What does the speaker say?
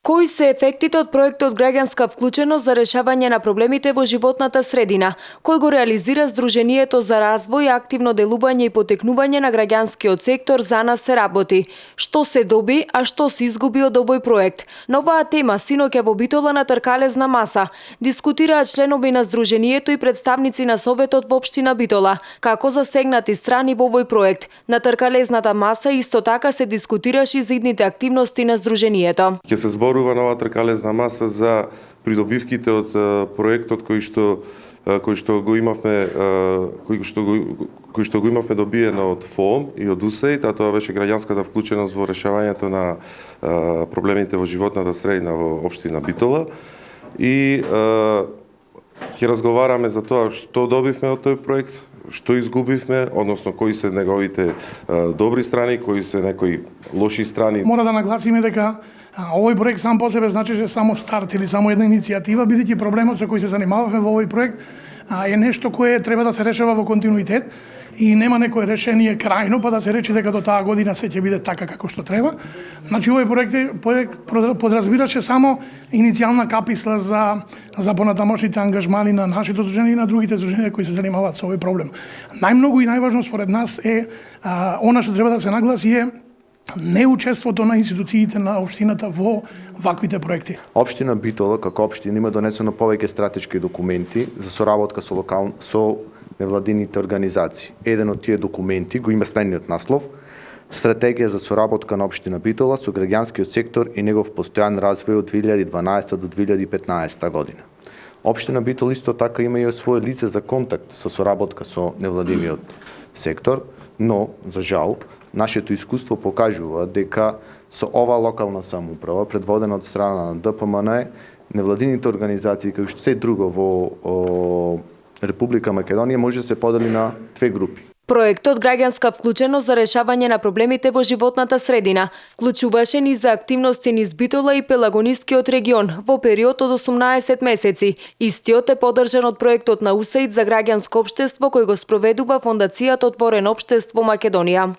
Кои се ефектите од проектот Граѓанска вклученост за решавање на проблемите во животната средина, кој го реализира Сдруженијето за развој, активно делување и потекнување на граѓанскиот сектор За нас се работи? Што се доби, а што се изгуби од овој проект? На оваа тема синоќа во Битола на тркалезна маса дискутираа членови на Сдруженијето и представници на Советот во општина Битола, како засегнати страни во овој проект. На тркалезната маса исто така се дискутираше и за идните активности на Сдруженијето. Ќе се зборува нова тркалезна маса за придобивките од проектот кој што го имавме добиено од ФОМ и од УСАИД, а тоа беше граѓанската вклученост во решавањето на проблемите во животната средина во општина Битола. И ќе разговараме за тоа што добивме од тој проект, што изгубивме, односно кои се неговите добри страни, кои се некои лоши страни. Мора да нагласиме дека овој проект сам по себе значеше само старт или само една иницијатива, бидејќи проблемот со кој се занимававме во овој проект е нешто кое треба да се решава во континуитет и нема некое решение крајно па да се рече дека до таа година се ќе биде така како што треба. Значи овој проект подразбираше само иницијална каписла за понатамошните ангажмани на нашето здружение и на другите здруженија кои се занимаваат со овој проблем. Најмногу и најважно според нас е она што треба да се нагласи е неучеството на институциите на општината во ваквите проекти. Општина Битола како општина има донесено повеќе стратешки документи за соработка со невладините организации. Еден од тие документи го има следниот наслов: Стратегија за соработка на општина Битола со граѓанскиот сектор и негов постојан развој од 2012 до 2015 година. Општина Битола исто така има и своје лице за контакт со соработка со невладиниот сектор, но за жал нашето искуство покажува дека со ова локална самоуправа, предводена од страна на ДПМН, невладините организации, како што се друго во Република Македонија, може да се подели на две групи. Проектот Граѓанска вклученост за решавање на проблемите во животната средина вклучуваше низ за активности низ Битола и Пелагонискиот регион во период од 18 месеци. Истиот е поддржан од проектот на УСАИД за граѓанско општество кој го спроведува Фондацијата Отворено општество Македонија.